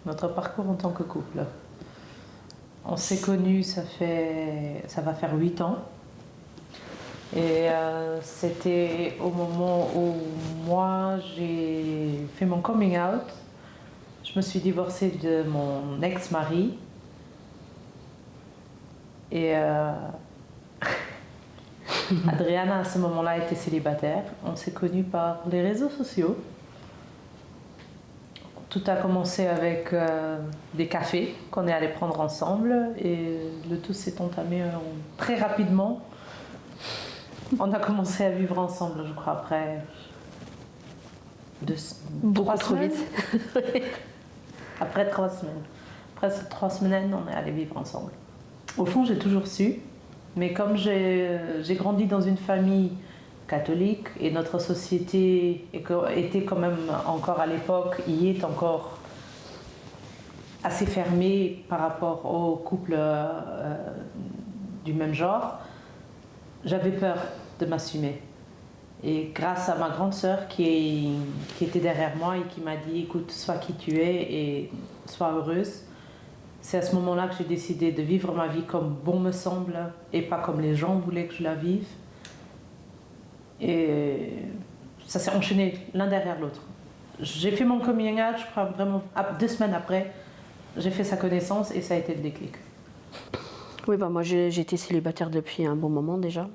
Notre parcours en tant que couple. On s'est connus, ça va faire 8 ans. Et c'était au moment où moi j'ai fait mon coming out. Je me suis divorcée de mon ex-mari. Et Adriana à ce moment-là était célibataire. On s'est connus par les réseaux sociaux. Tout a commencé avec des cafés qu'on est allé prendre ensemble et le tout s'est entamé très rapidement. On a commencé à vivre ensemble, je crois, après beaucoup trop vite. Après 3 semaines. Après ces 3 semaines, on est allé vivre ensemble. Au fond, j'ai toujours su, mais comme j'ai grandi dans une famille catholique et notre société était quand même encore à l'époque, y est encore assez fermée par rapport aux couples du même genre, j'avais peur de m'assumer. Et grâce à ma grande sœur qui était derrière moi et qui m'a dit écoute, sois qui tu es et sois heureuse, c'est à ce moment-là que j'ai décidé de vivre ma vie comme bon me semble et pas comme les gens voulaient que je la vive. Et ça s'est enchaîné l'un derrière l'autre. J'ai fait mon coming out, je crois vraiment 2 semaines après, j'ai fait sa connaissance et ça a été le déclic. Oui, moi j'étais célibataire depuis un bon moment déjà.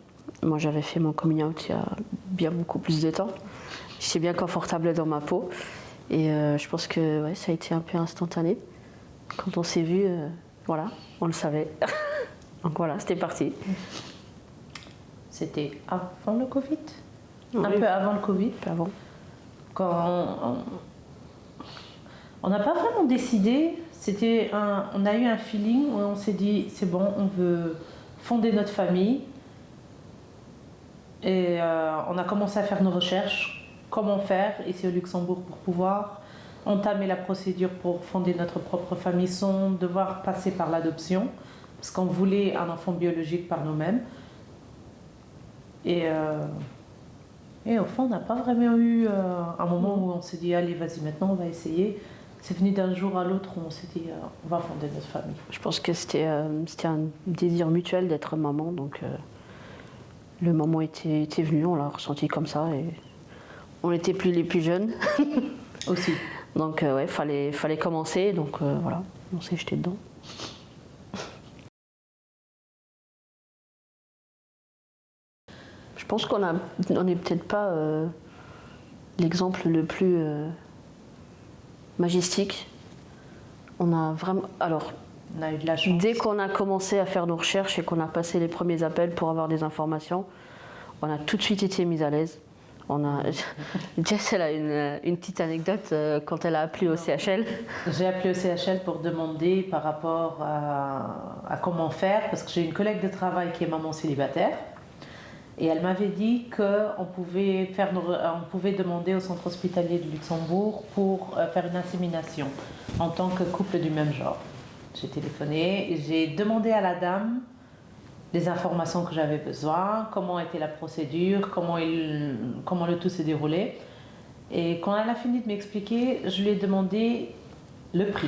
Moi j'avais fait mon coming out il y a bien beaucoup plus de temps. J'étais bien confortable dans ma peau et je pense que ouais, ça a été un peu instantané. Quand on s'est vu, voilà, on le savait. Donc voilà, c'était parti. C'était avant le Covid, un peu avant le Covid. Un peu avant. Quand on n'a pas vraiment décidé, on a eu un feeling où on s'est dit c'est bon, on veut fonder notre famille. Et on a commencé à faire nos recherches, comment faire ici au Luxembourg pour pouvoir entamer la procédure pour fonder notre propre famille sans devoir passer par l'adoption, parce qu'on voulait un enfant biologique par nous-mêmes. Et au fond, on n'a pas vraiment eu un moment où on s'est dit allez, vas-y, maintenant on va essayer. C'est venu d'un jour à l'autre où on s'est dit on va fonder notre famille. Je pense que c'était un désir mutuel d'être maman, donc le moment était venu, on l'a ressenti comme ça et on n'était plus les plus jeunes. Aussi. Donc ouais, fallait commencer, donc voilà, on s'est jeté dedans. Je pense qu'on n'est peut-être pas l'exemple le plus majestique. On a vraiment, alors, on a eu de la chance. Dès qu'on a commencé à faire nos recherches et qu'on a passé les premiers appels pour avoir des informations, on a tout de suite été mis à l'aise. Jess, elle a une petite anecdote quand elle a appelé au CHL. J'ai appelé au CHL pour demander par rapport à comment faire, parce que j'ai une collègue de travail qui est maman célibataire. Et elle m'avait dit qu'on pouvait demander au centre hospitalier du Luxembourg pour faire une insémination en tant que couple du même genre. J'ai téléphoné, j'ai demandé à la dame les informations que j'avais besoin, comment était la procédure, comment le tout s'est déroulé. Et quand elle a fini de m'expliquer, je lui ai demandé le prix.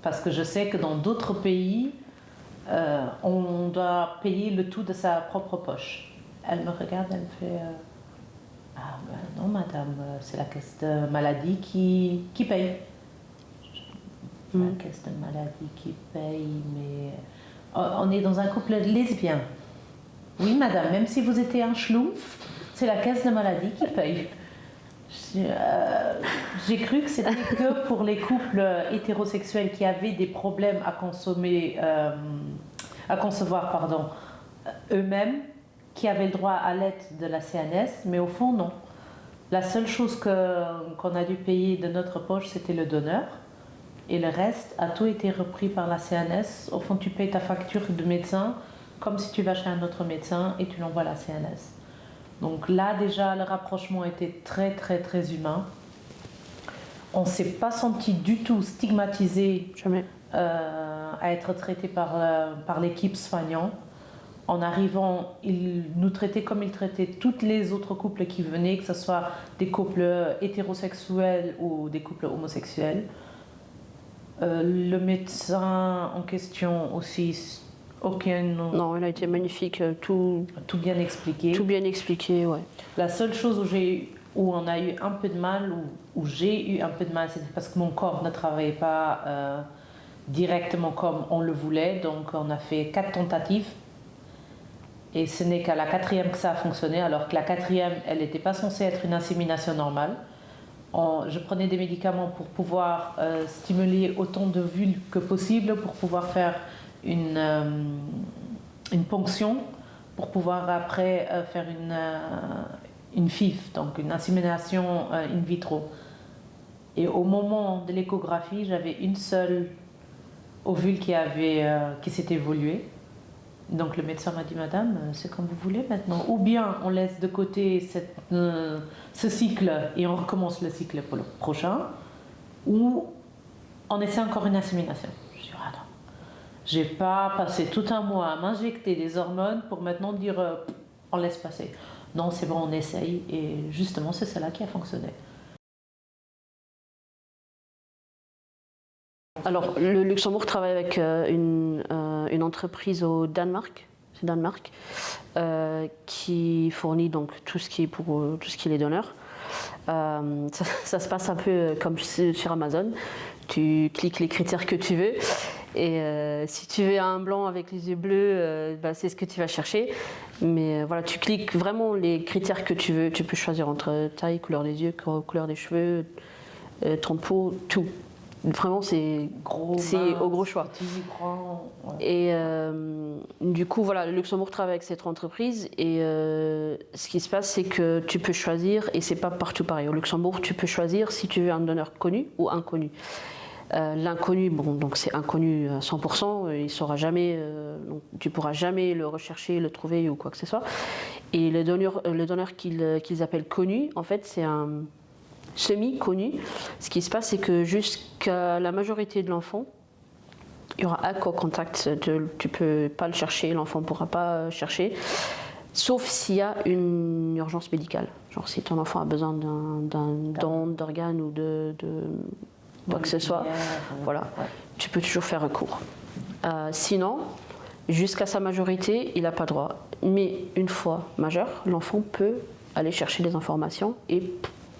Parce que je sais que dans d'autres pays, on doit payer le tout de sa propre poche. Elle me regarde, elle me fait ah ben non madame, c'est la caisse de maladie qui paye. La caisse de maladie qui paye, mais on est dans un couple lesbien. Oui madame, même si vous étiez un schlumpf, c'est la caisse de maladie qui paye. J'ai cru que c'était que pour les couples hétérosexuels qui avaient des problèmes à concevoir eux-mêmes, qui avaient le droit à l'aide de la CNS, mais au fond, non. La seule chose qu'on a dû payer de notre poche, c'était le donneur. Et le reste a tout été repris par la CNS. Au fond, tu payes ta facture de médecin comme si tu vas chez un autre médecin et tu l'envoies à la CNS. Donc là, déjà, le rapprochement était très, très, très humain. On ne s'est pas senti du tout stigmatisé Jamais. À être traité par l'équipe soignante. En arrivant, il nous traitait comme il traitait tous les autres couples qui venaient, que ce soit des couples hétérosexuels ou des couples homosexuels. Le médecin en question aussi, Non, il a été magnifique, tout bien expliqué. Tout bien expliqué, ouais. La seule chose où on a eu un peu de mal, où j'ai eu un peu de mal, c'était parce que mon corps ne travaillait pas directement comme on le voulait. Donc on a fait 4 tentatives. Et ce n'est qu'à la 4e que ça a fonctionné, alors que la 4e, elle n'était pas censée être une insémination normale. Je prenais des médicaments pour pouvoir stimuler autant de vulves que possible, pour pouvoir faire une ponction, pour pouvoir après faire une FIV, donc une insémination in vitro. Et au moment de l'échographie, j'avais une seule ovule qui s'était évoluée. Donc le médecin m'a dit, madame, c'est comme vous voulez maintenant. Ou bien on laisse de côté ce cycle et on recommence le cycle pour le prochain, ou on essaie encore une insémination. Je dis, ah non, j'ai pas passé tout un mois à m'injecter des hormones pour maintenant dire, on laisse passer. Non, c'est bon, on essaye. Et justement, c'est cela qui a fonctionné. Alors, le Luxembourg travaille avec une entreprise au Danemark, qui fournit donc tout ce qui est les donneurs. Ça se passe un peu comme sur Amazon. Tu cliques les critères que tu veux et si tu veux un blanc avec les yeux bleus, c'est ce que tu vas chercher. Mais voilà, tu cliques vraiment les critères que tu veux. Tu peux choisir entre taille, couleur des yeux, couleur des cheveux, ton de peau, tout. Vraiment, c'est au gros choix. Et du coup, voilà, le Luxembourg travaille avec cette entreprise et ce qui se passe, c'est que tu peux choisir, et c'est pas partout pareil. Au Luxembourg, tu peux choisir si tu veux un donneur connu ou inconnu. L'inconnu, bon, donc c'est inconnu à 100%, il saura jamais, donc tu pourras jamais le rechercher, le trouver ou quoi que ce soit. Et le donneur qu'ils appellent connu, en fait, c'est un semi-connu. Ce qui se passe, c'est que jusqu'à la majorité de l'enfant, il y aura un contact. Tu peux pas le chercher, l'enfant ne pourra pas chercher, sauf s'il y a une urgence médicale. Genre si ton enfant a besoin d'un don, d'organe ou de quoi que ce soit, voilà, tu peux toujours faire recours. Sinon, jusqu'à sa majorité, il n'a pas droit. Mais une fois majeur, l'enfant peut aller chercher des informations et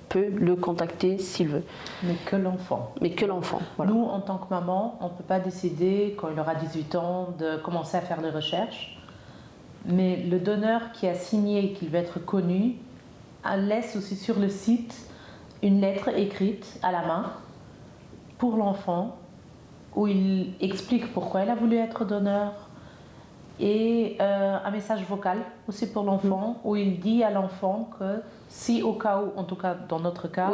peut le contacter s'il veut. Mais que l'enfant. Voilà. Nous, en tant que maman, on ne peut pas décider, quand il aura 18 ans, de commencer à faire les recherches. Mais le donneur qui a signé qu'il va être connu laisse aussi sur le site une lettre écrite à la main pour l'enfant, où il explique pourquoi il a voulu être donneur, et un message vocal aussi pour l'enfant, où il dit à l'enfant que si au cas où, en tout cas dans notre cas,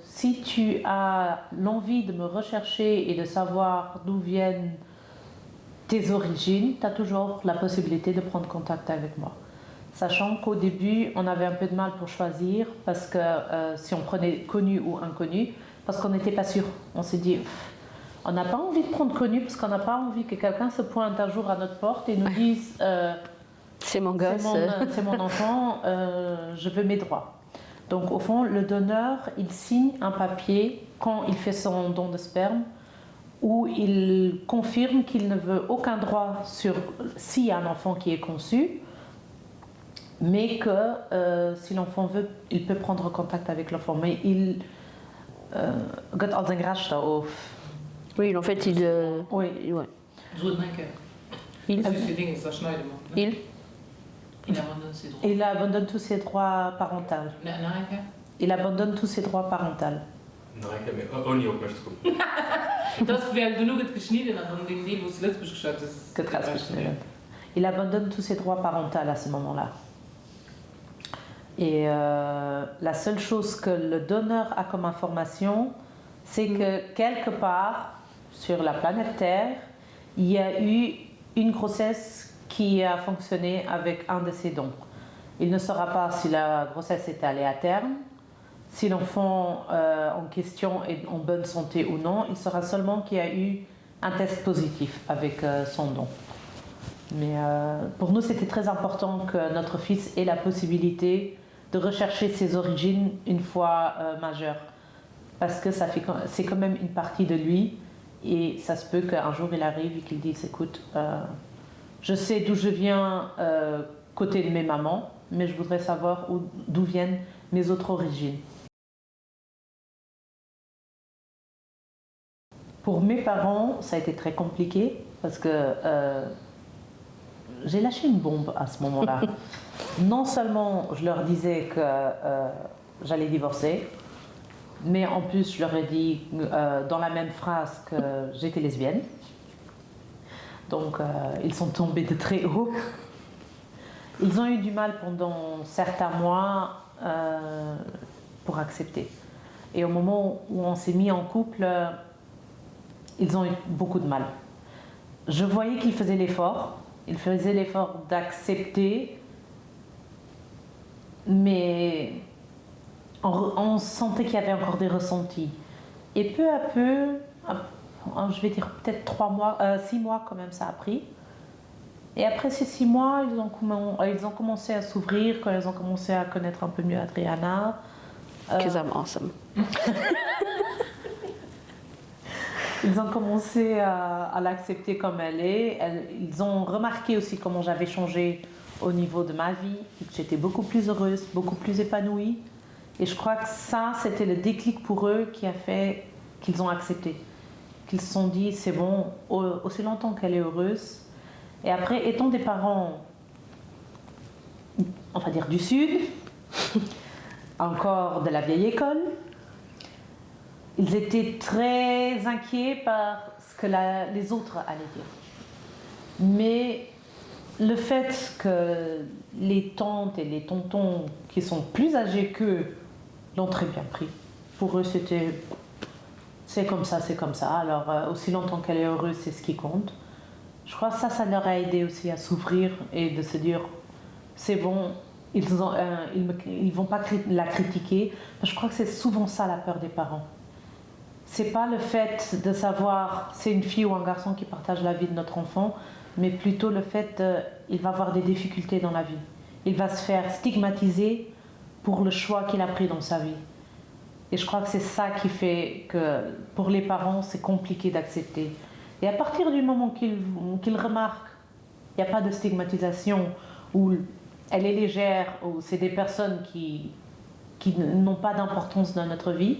si tu as l'envie de me rechercher et de savoir d'où viennent tes origines, tu as toujours la possibilité de prendre contact avec moi. Sachant qu'au début, on avait un peu de mal pour choisir, parce que si on prenait connu ou inconnu, parce qu'on n'était pas sûr. On s'est dit, on n'a pas envie de prendre connu, parce qu'on n'a pas envie que quelqu'un se pointe un jour à notre porte et nous dise c'est mon gosse, c'est mon enfant, je veux mes droits. Donc au fond, le donneur, il signe un papier quand il fait son don de sperme, où il confirme qu'il ne veut aucun droit sur s'il y a un enfant qui est conçu, mais que si l'enfant veut, il peut prendre contact avec l'enfant. Mais il gaat als een rasta of. Oui, en fait, il. Oui. Ouais. Il abandonne tous ses droits parentaux. Il abandonne tous ses droits parentaux. Il abandonne tous ses droits parentaux à ce moment-là. Et la seule chose que le donneur a comme information, c'est que quelque part sur la planète Terre, il y a eu une grossesse qui a fonctionné avec un de ses dons. Il ne saura pas si la grossesse est allée à terme, si l'enfant en question est en bonne santé ou non. Il saura seulement qu'il y a eu un test positif avec son don. Mais pour nous, c'était très important que notre fils ait la possibilité de rechercher ses origines une fois majeur. Parce que c'est quand même une partie de lui. Et ça se peut qu'un jour il arrive et qu'il dise, écoute, je sais d'où je viens côté de mes mamans, mais je voudrais savoir d'où viennent mes autres origines. Pour mes parents, ça a été très compliqué parce que j'ai lâché une bombe à ce moment-là. Non seulement je leur disais que j'allais divorcer, mais en plus je leur ai dit dans la même phrase que j'étais lesbienne. Donc ils sont tombés de très haut. Ils ont eu du mal pendant certains mois pour accepter. Et au moment où on s'est mis en couple, ils ont eu beaucoup de mal. Je voyais qu'ils faisaient l'effort. Ils faisaient l'effort d'accepter, mais on sentait qu'il y avait encore des ressentis. Et peu à peu, je vais dire peut-être 6 mois quand même ça a pris. Et après ces 6 mois, ils ont commencé à s'ouvrir, quand ils ont commencé à connaître un peu mieux Adriana. Because I'm awesome. Ils ont commencé à l'accepter comme elle est. Ils ont remarqué aussi comment j'avais changé au niveau de ma vie, que j'étais beaucoup plus heureuse, beaucoup plus épanouie. Et je crois que ça, c'était le déclic pour eux qui a fait qu'ils ont accepté. Qu'ils se sont dit, c'est bon, aussi longtemps qu'elle est heureuse. Et après, étant des parents, on va dire du Sud, encore de la vieille école, ils étaient très inquiets par ce que les autres allaient dire. Mais le fait que les tantes et les tontons qui sont plus âgés qu'eux l'ont très bien pris. Pour eux, c'est comme ça, c'est comme ça. Alors, aussi longtemps qu'elle est heureuse, c'est ce qui compte. Je crois que ça leur a aidé aussi à s'ouvrir et de se dire, c'est bon, ils vont pas la critiquer. Je crois que c'est souvent ça la peur des parents. C'est pas le fait de savoir c'est une fille ou un garçon qui partage la vie de notre enfant, mais plutôt le fait qu'il va avoir des difficultés dans la vie. Il va se faire stigmatiser pour le choix qu'il a pris dans sa vie. Et je crois que c'est ça qui fait que pour les parents, c'est compliqué d'accepter. Et à partir du moment qu'ils remarquent il n'y a pas de stigmatisation, ou elle est légère, ou c'est des personnes qui n'ont pas d'importance dans notre vie,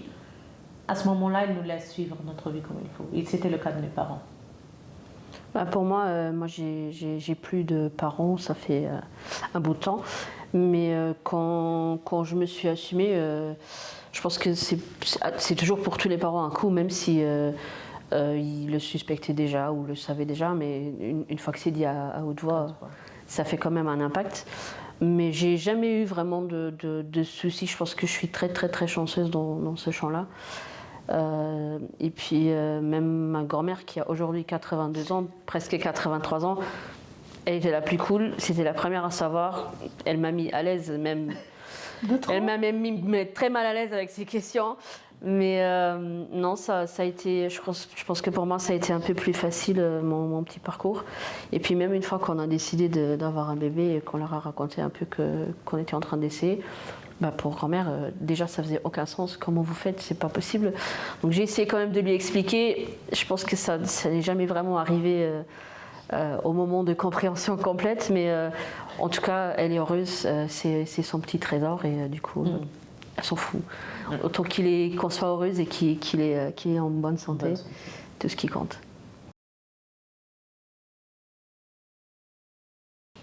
à ce moment-là, ils nous laissent vivre notre vie comme il faut. Et c'était le cas de mes parents. Pour moi, j'ai plus de parents, ça fait un bout de temps. Mais quand je me suis assumée, je pense que c'est toujours pour tous les parents un coup, même si ils le suspectaient déjà ou le savaient déjà. Mais une fois que c'est dit à haute voix, ça fait quand même un impact. Mais j'ai jamais eu vraiment de soucis. Je pense que je suis très très très chanceuse dans ce champ-là. Et puis même ma grand-mère qui a aujourd'hui 82 ans, presque 83 ans, elle était la plus cool, c'était la première à savoir, elle m'a mis à l'aise même, elle m'a même mis très mal à l'aise avec ses questions, mais non, ça a été, je pense que pour moi ça a été un peu plus facile mon petit parcours. Et puis même une fois qu'on a décidé d'avoir un bébé et qu'on leur a raconté un peu qu'on était en train d'essayer, pour grand-mère, déjà ça faisait aucun sens. Comment vous faites? C'est pas possible. Donc j'ai essayé quand même de lui expliquer. Je pense que ça n'est jamais vraiment arrivé au moment de compréhension complète, mais en tout cas, elle est heureuse. C'est son petit trésor et du coup, elle s'en fout. Autant qu'on soit heureuse et qu'il est en bonne santé, tout ce qui compte.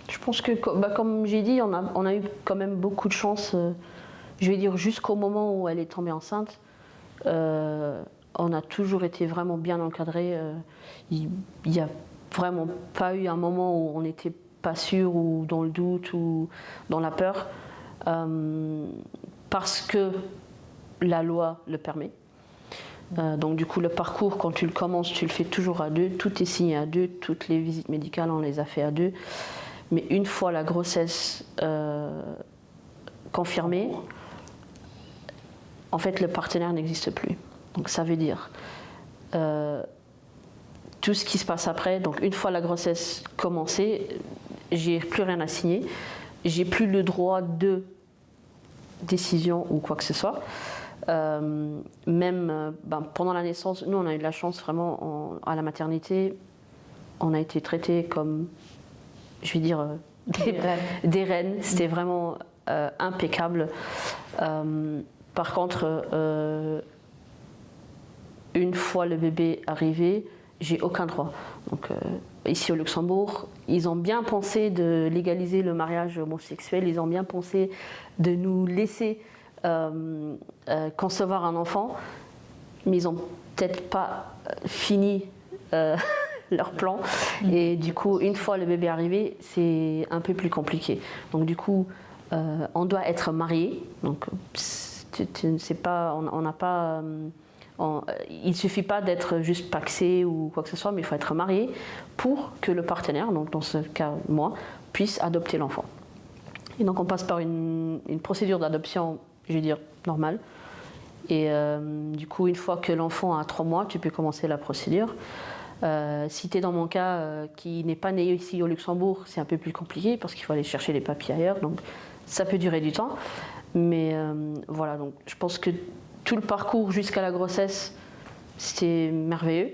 Je pense que, comme j'ai dit, on a eu quand même beaucoup de chance, je vais dire jusqu'au moment où elle est tombée enceinte. On a toujours été vraiment bien encadrés. Il n'y a vraiment pas eu un moment où on n'était pas sûr ou dans le doute ou dans la peur, parce que la loi le permet. Donc du coup, le parcours, quand tu le commences, tu le fais toujours à deux. Tout est signé à deux. Toutes les visites médicales, on les a fait à deux. Mais une fois la grossesse confirmée, en fait, le partenaire n'existe plus. Donc ça veut dire tout ce qui se passe après, donc une fois la grossesse commencée, j'ai plus rien à signer, j'ai plus le droit de décision ou quoi que ce soit. Pendant la naissance, nous on a eu de la chance vraiment à la maternité, on a été traités comme, je vais dire, des reines. C'était vraiment impeccable. Par contre, une fois le bébé arrivé, j'ai aucun droit. Donc, ici au Luxembourg, ils ont bien pensé de légaliser le mariage homosexuel, ils ont bien pensé de nous laisser concevoir un enfant, mais ils n'ont peut-être pas fini leur plan. Et du coup, une fois le bébé arrivé, c'est un peu plus compliqué. Donc du coup, on doit être marié. Donc c'est pas, on n'a pas, il ne suffit pas d'être juste pacsé ou quoi que ce soit, mais il faut être marié pour que le partenaire, donc dans ce cas moi, puisse adopter l'enfant. Et donc on passe par une procédure d'adoption, je vais dire, normale. Et du coup, une fois que l'enfant a 3 mois, tu peux commencer la procédure. Si tu es dans mon cas, qui n'est pas né ici au Luxembourg, c'est un peu plus compliqué parce qu'il faut aller chercher les papiers ailleurs, donc ça peut durer du temps. Mais voilà, donc je pense que tout le parcours jusqu'à la grossesse, c'était merveilleux.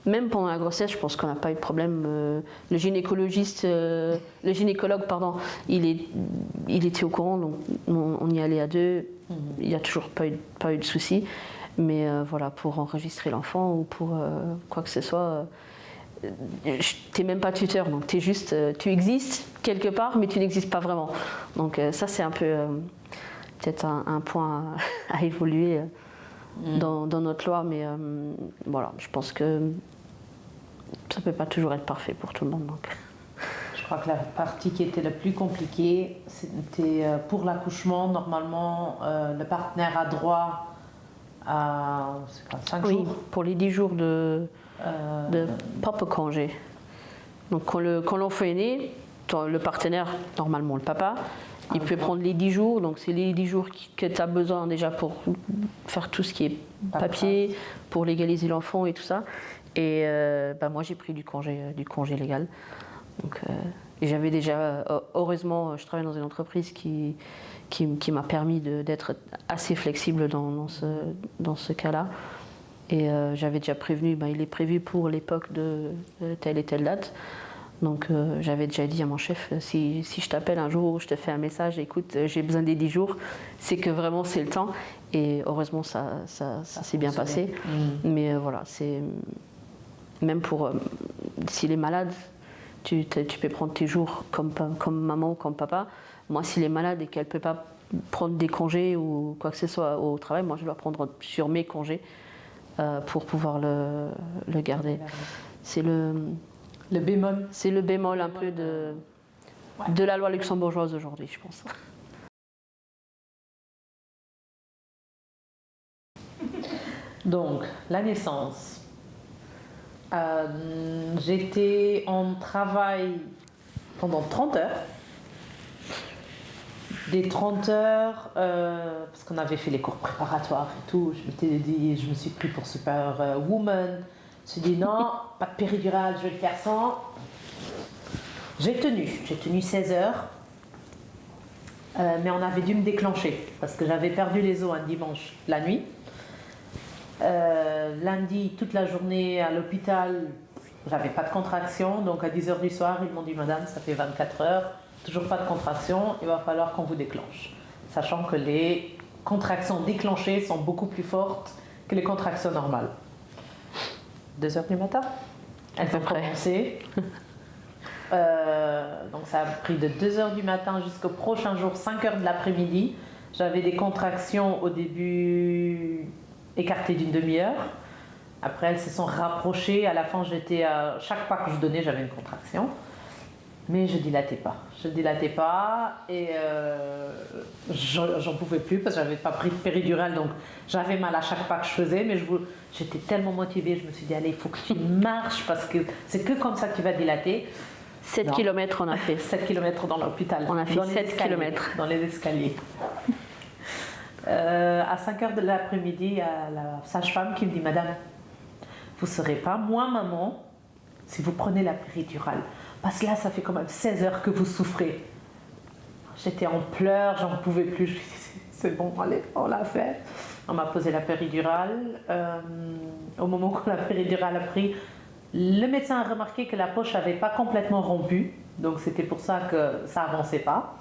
Même pendant la grossesse, je pense qu'on n'a pas eu de problème. Le gynécologue, pardon, il était au courant, donc on y allait à 2. Il n'y a toujours pas eu de soucis. Mais voilà, pour enregistrer l'enfant ou pour quoi que ce soit, t'es même pas tuteur, donc t'es juste, tu existes quelque part, mais tu n'existes pas vraiment. Donc ça, c'est un peu peut-être un point à évoluer dans notre loi, mais voilà, je pense que ça peut pas toujours être parfait pour tout le monde. Donc. Je crois que la partie qui était la plus compliquée, c'était pour l'accouchement. Normalement, le partenaire a droit à 5 jours. Pour les 10 jours de papa congé. Donc quand l'enfant est né, le partenaire, normalement le papa, il peut prendre les 10 jours. Donc c'est les 10 jours que tu as besoin déjà pour faire tout ce qui est papier, pour légaliser l'enfant et tout ça. Et moi j'ai pris du congé légal. Donc, j'avais déjà, heureusement, je travaille dans une entreprise qui m'a permis d'être assez flexible dans ce cas-là. Et j'avais déjà prévenu, il est prévu pour l'époque de telle et telle date. Donc j'avais déjà dit à mon chef, si je t'appelle un jour, je te fais un message, écoute, j'ai besoin des 10 jours, c'est que vraiment c'est le temps. Et heureusement, ça s'est bien passé. Mais voilà, c'est même pour s'il est malade, tu peux prendre tes jours comme maman ou comme papa. Moi, s'il est malade et qu'elle ne peut pas prendre des congés ou quoi que ce soit au travail, moi je dois prendre sur mes congés pour pouvoir le garder. C'est le bémol. C'est le bémol un peu de la loi luxembourgeoise aujourd'hui, je pense. Donc, la naissance. J'étais en travail pendant 30 heures. Des 30 heures, parce qu'on avait fait les cours préparatoires et tout, je me suis pris pour Superwoman. Je me suis dit non, pas de péridurale, je vais le faire sans. J'ai tenu 16 heures, mais on avait dû me déclencher parce que j'avais perdu les os un dimanche la nuit. Lundi, toute la journée à l'hôpital, j'avais pas de contraction, donc à 10h du soir, ils m'ont dit madame, ça fait 24 heures, toujours pas de contraction, il va falloir qu'on vous déclenche. Sachant que les contractions déclenchées sont beaucoup plus fortes que les contractions normales. 2h du matin, elles ont commencé. Donc ça a pris de 2h du matin jusqu'au prochain jour, 5h de l'après-midi. J'avais des contractions au début écartées d'une demi-heure. Après, elles se sont rapprochées. À la fin, chaque pas que je donnais, j'avais une contraction. Mais je dilatais pas et j'en pouvais plus parce que j'avais pas pris de péridurale, donc j'avais mal à chaque pas que je faisais, mais j'étais tellement motivée, je me suis dit allez, il faut que tu marches parce que c'est que comme ça que tu vas dilater. 7 km on a fait. 7 km dans l'hôpital. On a fait 7 km. Dans les escaliers. À 5h de l'après-midi, il y a la sage-femme qui me dit madame, vous ne serez pas moi maman si vous prenez la péridurale. Parce que là, ça fait quand même 16 heures que vous souffrez. J'étais en pleurs, j'en pouvais plus. Je me suis dit, c'est bon, allez, on l'a fait. On m'a posé la péridurale. Au moment où la péridurale a pris, le médecin a remarqué que la poche n'avait pas complètement rompu. Donc c'était pour ça que ça n'avançait pas.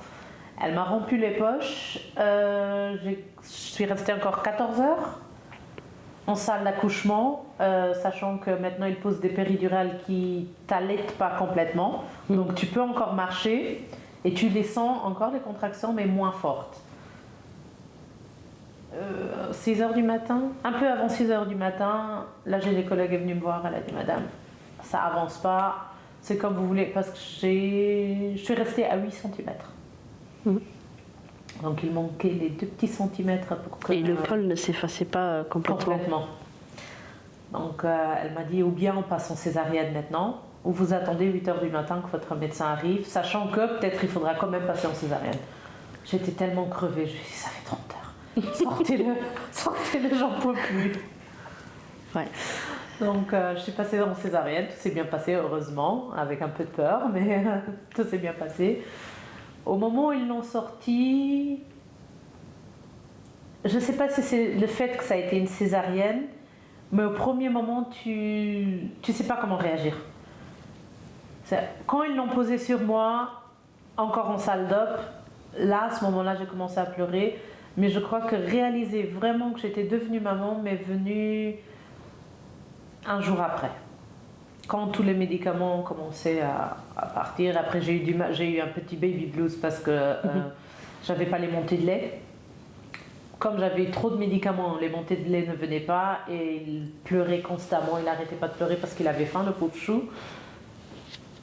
Elle m'a rompu les poches. Je suis restée encore 14 heures en salle d'accouchement, sachant que maintenant ils posent des péridurales qui t'allaitent pas complètement. Donc tu peux encore marcher et tu les sens encore les contractions mais moins fortes. 6 heures du matin, un peu avant 6 heures du matin, la gynécologue est venue me voir, elle a dit madame, ça avance pas, c'est comme vous voulez, parce que je suis restée à 8 cm. Donc il manquait les 2 petits centimètres pour que... Et le col ne s'effaçait pas complètement. Donc elle m'a dit ou bien on passe en césarienne maintenant, ou vous attendez 8 heures du matin que votre médecin arrive, sachant que peut-être il faudra quand même passer en césarienne. J'étais tellement crevée, je me suis dit ça fait 30 heures, sortez-le, j'en peux plus. Ouais. Donc je suis passée en césarienne, tout s'est bien passé heureusement, avec un peu de peur, mais tout s'est bien passé. Au moment où ils l'ont sorti, je ne sais pas si c'est le fait que ça a été une césarienne, mais au premier moment, tu ne sais pas comment réagir. Quand ils l'ont posé sur moi, encore en salle d'op, là, à ce moment-là, j'ai commencé à pleurer. Mais je crois que réaliser vraiment que j'étais devenue maman m'est venu un jour après. Quand tous les médicaments ont commencé à partir, après j'ai eu un petit baby blues parce que j'avais pas les montées de lait. Comme j'avais eu trop de médicaments, les montées de lait ne venaient pas et il pleurait constamment, il n'arrêtait pas de pleurer parce qu'il avait faim, le pauvre chou.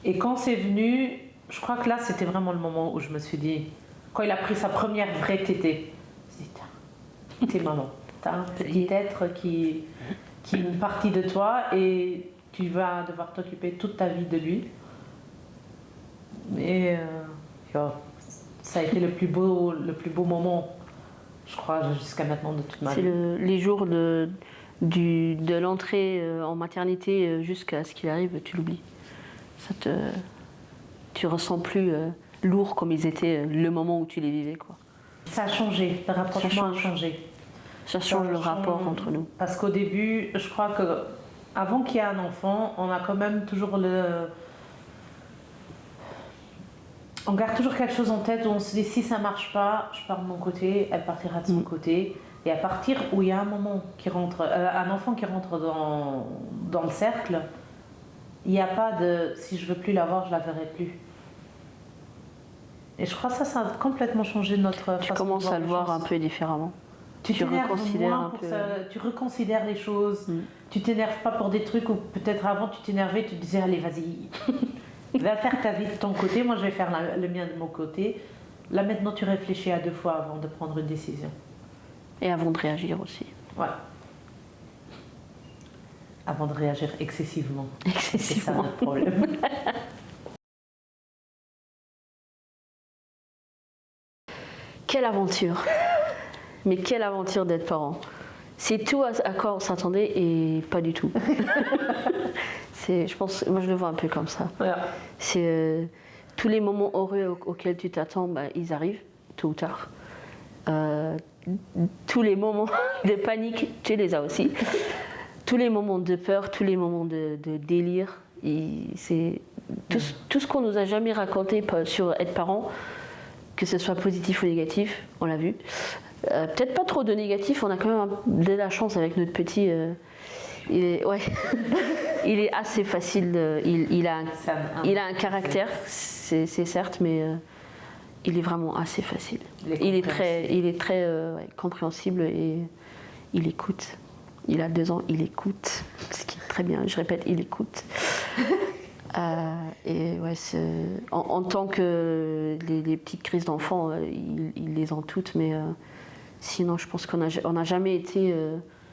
Et quand c'est venu, je crois que là c'était vraiment le moment où je me suis dit, quand il a pris sa première vraie tétée, je me suis dit, t'es maman, t'as un petit être qui est une partie de toi et tu vas devoir t'occuper toute ta vie de lui. Mais ça a été le plus beau moment, je crois, jusqu'à maintenant de toute ma vie. C'est les jours de l'entrée en maternité jusqu'à ce qu'il arrive, tu l'oublies. Tu ressens plus lourd comme ils étaient le moment où tu les vivais, quoi. Ça a changé, le rapprochement a changé. Ça change le rapport entre nous. Parce qu'au début, je crois que avant qu'il y ait un enfant, on a quand même toujours on garde toujours quelque chose en tête où on se dit si ça marche pas, je pars de mon côté, elle partira de son côté. Et à partir où il y a un moment qui rentre, un enfant qui rentre dans le cercle, il n'y a pas de si je veux plus la voir, je la verrai plus. Et je crois que ça a complètement changé notre façon de voir. Tu commences à le voir un peu différemment. Tu reconsidères un peu. Tu reconsidères les choses. Tu t'énerves pas pour des trucs où peut-être avant tu t'énervais, tu te disais allez vas-y, va faire ta vie de ton côté, moi je vais faire le mien de mon côté. Là maintenant tu réfléchis à 2 fois avant de prendre une décision. Et avant de réagir aussi. Ouais. Avant de réagir excessivement. Excessivement. C'est ça notre problème. Quelle aventure! Mais quelle aventure d'être parent! C'est tout à quoi on s'attendait et pas du tout. Je pense, moi je le vois un peu comme ça. Ouais. C'est tous les moments heureux auxquels tu t'attends, ils arrivent tôt ou tard. Tous les moments de panique, tu les as aussi. Tous les moments de peur, tous les moments de délire. C'est tout ce qu'on nous a jamais raconté sur être parent, que ce soit positif ou négatif, on l'a vu. Peut-être pas trop de négatif, on a quand même de la chance avec notre petit. Il est assez facile. Il a un caractère, c'est certes, mais il est vraiment assez facile. Il est très compréhensible et il écoute. Il a 2 ans, il écoute, ce qui est très bien. Je répète, il écoute. Et ouais, en tant que les petites crises d'enfants, il les ont toutes, mais sinon, je pense qu'on n'a jamais été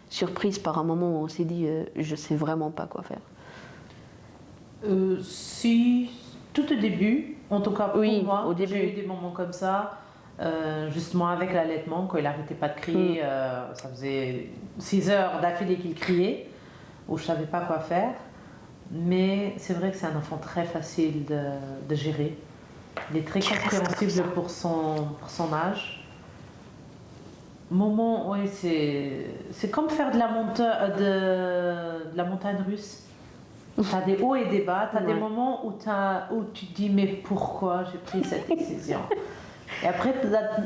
surprise par un moment où on s'est dit je sais vraiment pas quoi faire. Si, tout au début, en tout cas pour moi, au début. J'ai eu des moments comme ça, justement avec l'allaitement, quand il n'arrêtait pas de crier, ça faisait 6 heures d'affilée qu'il criait, où je savais pas quoi faire. Mais c'est vrai que c'est un enfant très facile de gérer. Il est très compréhensible pour son âge. Moment, oui, c'est comme faire de la montagne russe. Tu as des hauts et des bas, tu as des moments où tu te dis mais pourquoi j'ai pris cette décision. Et après,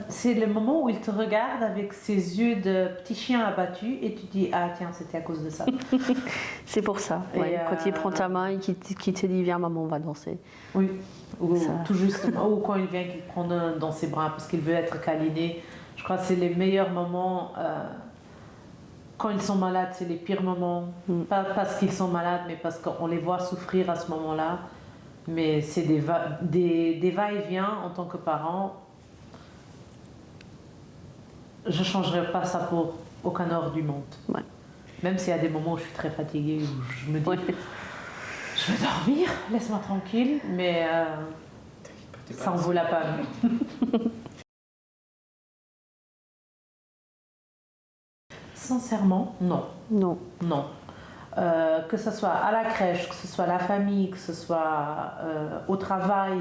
c'est le moment où il te regarde avec ses yeux de petit chien abattu et tu te dis ah tiens, c'était à cause de ça. C'est pour ça, ouais. Quand il prend ta main et qu'il te dit viens maman, on va danser. Oui, ou tout justement, ou quand il vient qu'il te prend dans ses bras parce qu'il veut être câliné. Je crois que c'est les meilleurs moments. Quand ils sont malades, c'est les pires moments. Pas parce qu'ils sont malades, mais parce qu'on les voit souffrir à ce moment-là. Mais c'est des va-et-vient en tant que parent. Je ne changerais pas ça pour aucun or du monde. Ouais. Même s'il y a des moments où je suis très fatiguée, où je me dis je veux dormir, laisse-moi tranquille, mais ça en vaut la peine. Sincèrement, non. Non. Non. Que ce soit à la crèche, que ce soit la famille, que ce soit au travail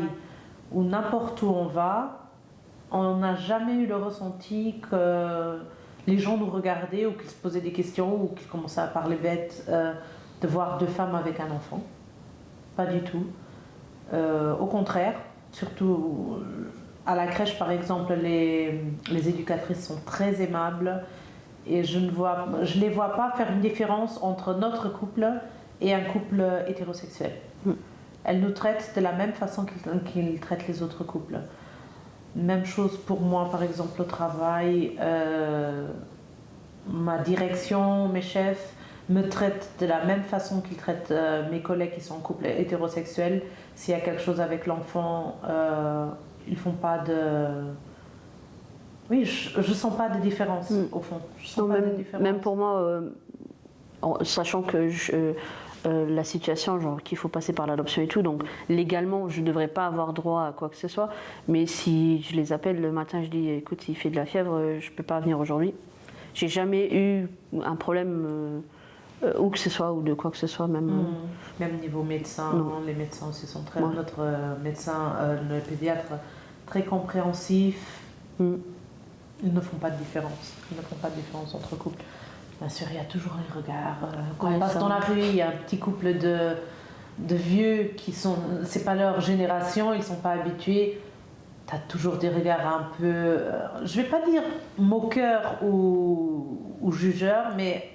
ou n'importe où on va, on n'a jamais eu le ressenti que les gens nous regardaient ou qu'ils se posaient des questions ou qu'ils commençaient à parler bête de voir deux femmes avec un enfant. Pas du tout. Au contraire, surtout à la crèche par exemple, les éducatrices sont très aimables. Et je ne les vois pas faire une différence entre notre couple et un couple hétérosexuel. Elles nous traitent de la même façon qu'ils traitent les autres couples. Même chose pour moi, par exemple, au travail. Ma direction, mes chefs me traitent de la même façon qu'ils traitent mes collègues qui sont en couple hétérosexuel. S'il y a quelque chose avec l'enfant, ils font pas de... Oui, je sens pas de différence au fond. Je sens pas de différence. Même pour moi, sachant que la situation, genre qu'il faut passer par l'adoption et tout, donc légalement, je ne devrais pas avoir droit à quoi que ce soit. Mais si je les appelle le matin, je dis écoute, il fait de la fièvre, je peux pas venir aujourd'hui. J'ai jamais eu un problème où que ce soit ou de quoi que ce soit, même. Même niveau médecin, les médecins aussi sont très. Notre médecin, le pédiatre, très compréhensif. Ils ne font pas de différence. Ils ne font pas de différence entre couples. Bien sûr, il y a toujours les regards. Quand on passe dans la rue, il y a un petit couple de vieux qui sont... C'est pas leur génération, ils sont pas habitués. Tu as toujours des regards un peu... je vais pas dire moqueurs ou jugeurs, mais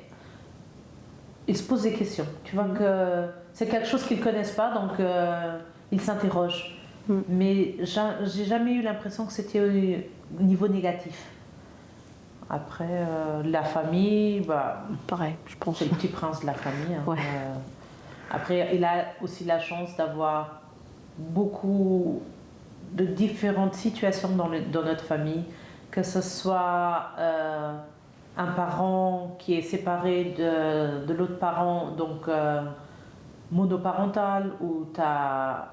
ils se posent des questions. Tu vois que c'est quelque chose qu'ils connaissent pas, donc ils s'interrogent. Mais j'ai jamais eu l'impression que c'était au niveau négatif. Après, la famille, bah, pareil, je pense. C'est le petit prince de la famille. Hein. Ouais. Après, il a aussi la chance d'avoir beaucoup de différentes situations dans notre famille, que ce soit un parent qui est séparé de l'autre parent, donc monoparental, ou tu as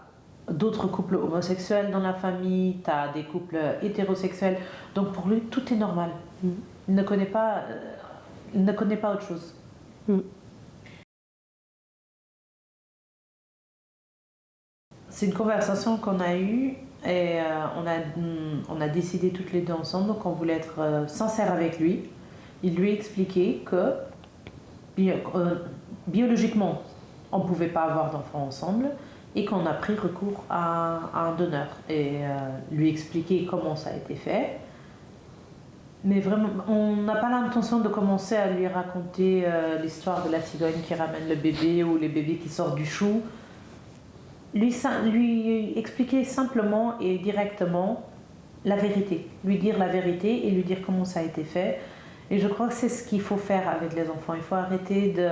d'autres couples homosexuels dans la famille, tu as des couples hétérosexuels. Donc pour lui, tout est normal. Il ne connaît pas autre chose. C'est une conversation qu'on a eue et on a décidé toutes les deux ensemble, donc on voulait être sincère avec lui. Il lui a expliqué que biologiquement, on ne pouvait pas avoir d'enfants ensemble et qu'on a pris recours à un donneur. Et lui expliquer comment ça a été fait. Mais vraiment, on n'a pas l'intention de commencer à lui raconter l'histoire de la cigogne qui ramène le bébé ou les bébés qui sortent du chou. Lui expliquer simplement et directement la vérité. Lui dire la vérité et lui dire comment ça a été fait. Et je crois que c'est ce qu'il faut faire avec les enfants. Il faut arrêter de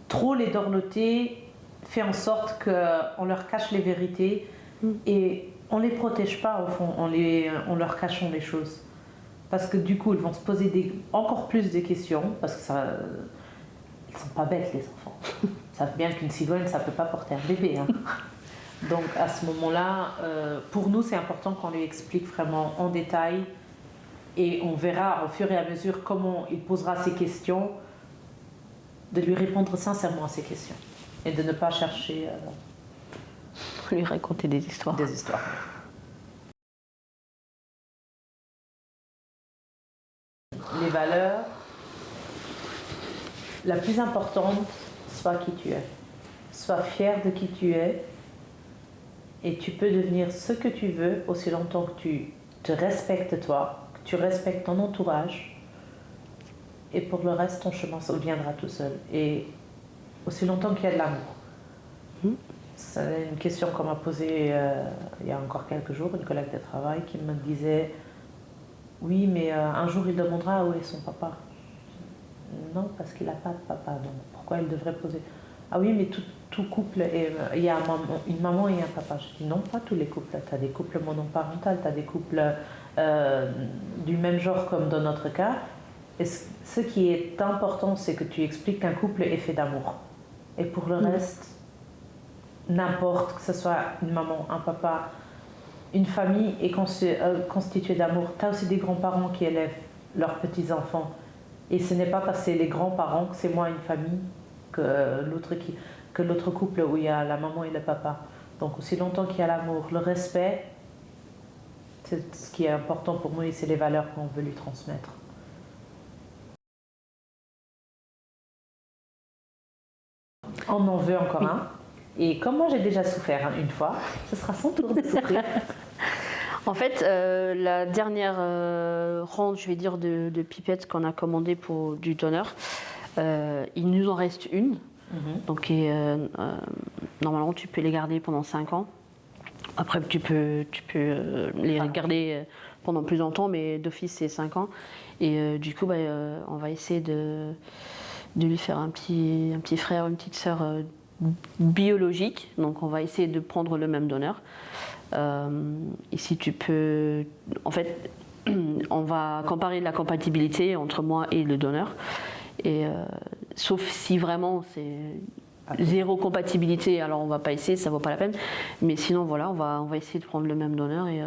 trop les dorloter, faire en sorte qu'on leur cache les vérités et on ne les protège pas au fond en leur cachant les choses. Parce que du coup, ils vont se poser encore plus de questions, parce que ils ne sont pas bêtes, les enfants. Ils savent bien qu'une cigogne, ça ne peut pas porter un bébé. Hein. Donc à ce moment-là, pour nous, c'est important qu'on lui explique vraiment en détail, et on verra au fur et à mesure comment il posera ses questions, de lui répondre sincèrement à ses questions. Et de ne pas chercher Lui raconter des histoires. des histoires. Les valeurs, la plus importante, sois qui tu es. Sois fier de qui tu es. Et tu peux devenir ce que tu veux aussi longtemps que tu te respectes toi, que tu respectes ton entourage. Et pour le reste, ton chemin se viendra tout seul. Et aussi longtemps qu'il y a de l'amour. C'est une question qu'on m'a posée il y a encore quelques jours, une collègue de travail qui me disait « Oui, mais un jour il demandera où est son papa ?» Non, parce qu'il n'a pas de papa, donc pourquoi il devrait poser ? Ah oui, mais tout couple, il y a une maman et un papa. Je dis non, pas tous les couples. Tu as des couples monoparentaux, tu as des couples du même genre comme dans notre cas. Et ce qui est important, c'est que tu expliques qu'un couple est fait d'amour. Et pour le reste, n'importe, que ce soit une maman, un papa, une famille est constituée d'amour. Tu as aussi des grands-parents qui élèvent leurs petits-enfants. Et ce n'est pas parce que c'est les grands-parents que c'est moins une famille que l'autre couple où il y a la maman et le papa. Donc aussi longtemps qu'il y a l'amour, le respect, c'est ce qui est important pour moi et c'est les valeurs qu'on veut lui transmettre. On en veut encore un. Et comme moi j'ai déjà souffert une fois, ce sera son tour de souffrir. En fait, la dernière ronde, je vais dire, de pipettes qu'on a commandé pour du donneur, il nous en reste une. Donc, normalement, tu peux les garder pendant 5 ans. Après, tu peux les garder pendant plus longtemps, mais d'office, c'est 5 ans. Et du coup, on va essayer de lui faire un petit frère, une petite sœur biologique. Donc, on va essayer de prendre le même donneur. Et si tu peux... En fait, on va comparer la compatibilité entre moi et le donneur. Et sauf si vraiment c'est zéro compatibilité, alors on va pas essayer, ça vaut pas la peine. Mais sinon voilà, on va essayer de prendre le même donneur et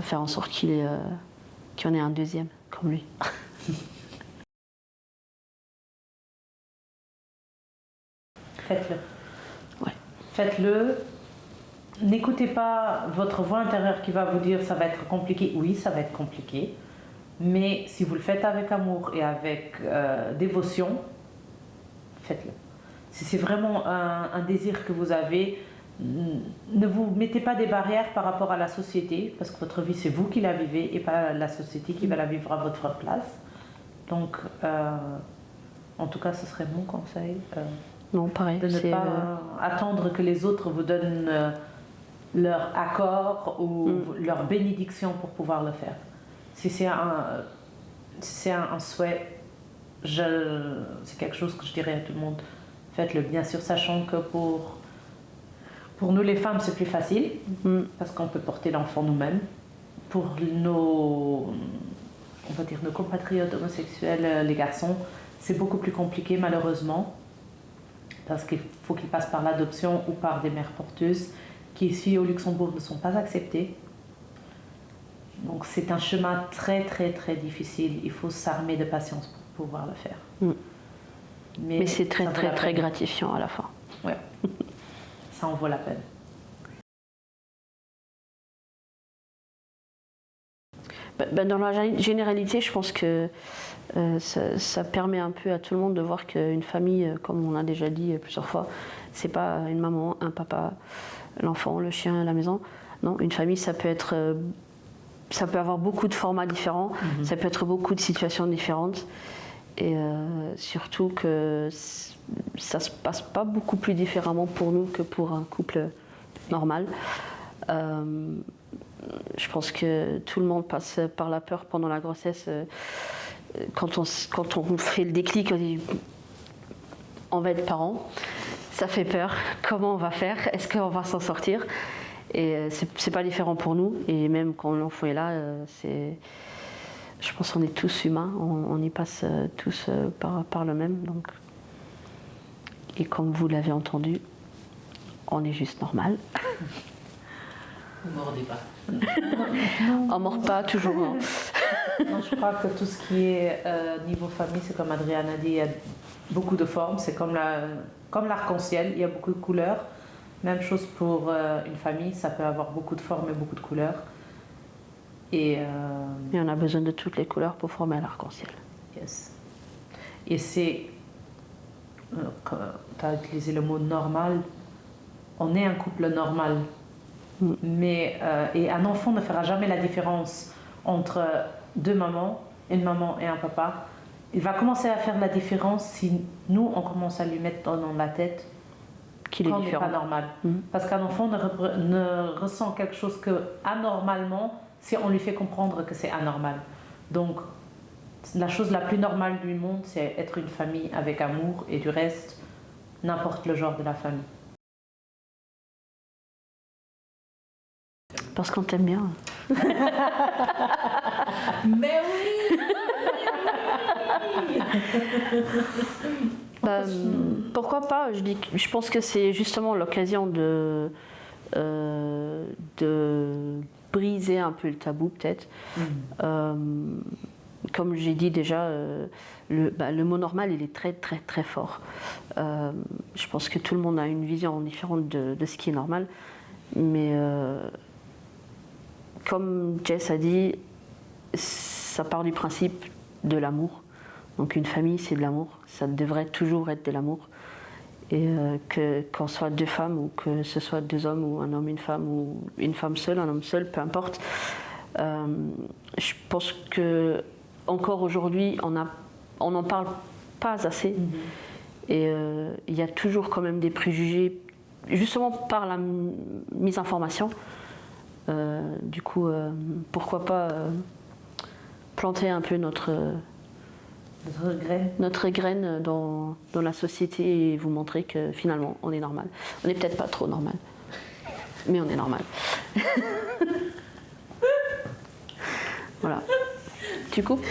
faire en sorte qu'il y en ait un deuxième comme lui. Faites-le. Ouais. Faites-le. N'écoutez pas votre voix intérieure qui va vous dire ça va être compliqué. Oui, ça va être compliqué. Mais si vous le faites avec amour et avec dévotion, faites-le. Si c'est vraiment un désir que vous avez, ne vous mettez pas des barrières par rapport à la société, parce que votre vie, c'est vous qui la vivez et pas la société qui va la vivre à votre place. Donc, en tout cas, ce serait mon conseil. Non, pareil. De ne pas attendre que les autres vous donnent leur accord ou leur bénédiction pour pouvoir le faire. Si c'est un souhait, c'est quelque chose que je dirais à tout le monde. Faites-le, bien sûr, sachant que pour nous les femmes, c'est plus facile, parce qu'on peut porter l'enfant nous-mêmes. Pour nos compatriotes homosexuels, les garçons, c'est beaucoup plus compliqué, malheureusement, parce qu'il faut qu'ils passent par l'adoption ou par des mères porteuses, qui ici au Luxembourg ne sont pas acceptées. Donc c'est un chemin très très très difficile. Il faut s'armer de patience pour pouvoir le faire. Mais c'est très très très gratifiant à la fin. Ouais. Ça en vaut la peine. Dans la généralité, je pense que ça permet un peu à tout le monde de voir qu'une famille, comme on a déjà dit plusieurs fois, c'est pas une maman, un papa, l'enfant, le chien, la maison. Non, une famille, ça peut avoir beaucoup de formats différents, ça peut être beaucoup de situations différentes. Et surtout que ça se passe pas beaucoup plus différemment pour nous que pour un couple normal. Je pense que tout le monde passe par la peur pendant la grossesse. Quand on fait le déclic, on dit on va être parents, ça fait peur. Comment on va faire? Est-ce qu'on va s'en sortir? Et c'est pas différent pour nous. Et même quand l'enfant est là, je pense qu'on est tous humains. On y passe tous par le même. Donc. Et comme vous l'avez entendu, on est juste normal. Ne mordez pas. On ne mord pas toujours. Non, je crois que tout ce qui est niveau famille, c'est comme Adrienne a dit, il y a beaucoup de formes, c'est comme l'arc-en-ciel, il y a beaucoup de couleurs. Même chose pour une famille, ça peut avoir beaucoup de formes et beaucoup de couleurs. Et on a besoin de toutes les couleurs pour former l'arc-en-ciel. Yes. Et c'est, tu as utilisé le mot normal, on est un couple normal. Mais, et un enfant ne fera jamais la différence entre deux mamans, une maman et un papa. Il va commencer à faire la différence si nous, on commence à lui mettre dans la tête qu'il est différent. N'est pas normal. Parce qu'un enfant ne ressent quelque chose que anormalement si on lui fait comprendre que c'est anormal. Donc, la chose la plus normale du monde, c'est être une famille avec amour et du reste, n'importe le genre de la famille. Parce qu'on t'aime bien. Mais oui. Pourquoi pas, je pense que c'est justement l'occasion de briser un peu le tabou peut-être. Comme j'ai dit déjà, le mot normal il est très très très fort. Je pense que tout le monde a une vision différente de ce qui est normal. Mais comme Jess a dit, ça part du principe de l'amour. Donc une famille, c'est de l'amour. Ça devrait toujours être de l'amour. Et qu'on soit deux femmes ou que ce soit deux hommes ou un homme, une femme ou une femme seule, un homme seul, peu importe. Je pense que encore aujourd'hui, on n'en parle pas assez. Et il y a toujours quand même des préjugés, justement par la misinformation. Du coup, pourquoi pas planter un peu notre graine dans la société et vous montrer que finalement on est normal. On n'est peut-être pas trop normal, mais on est normal. Voilà. Tu coupes ?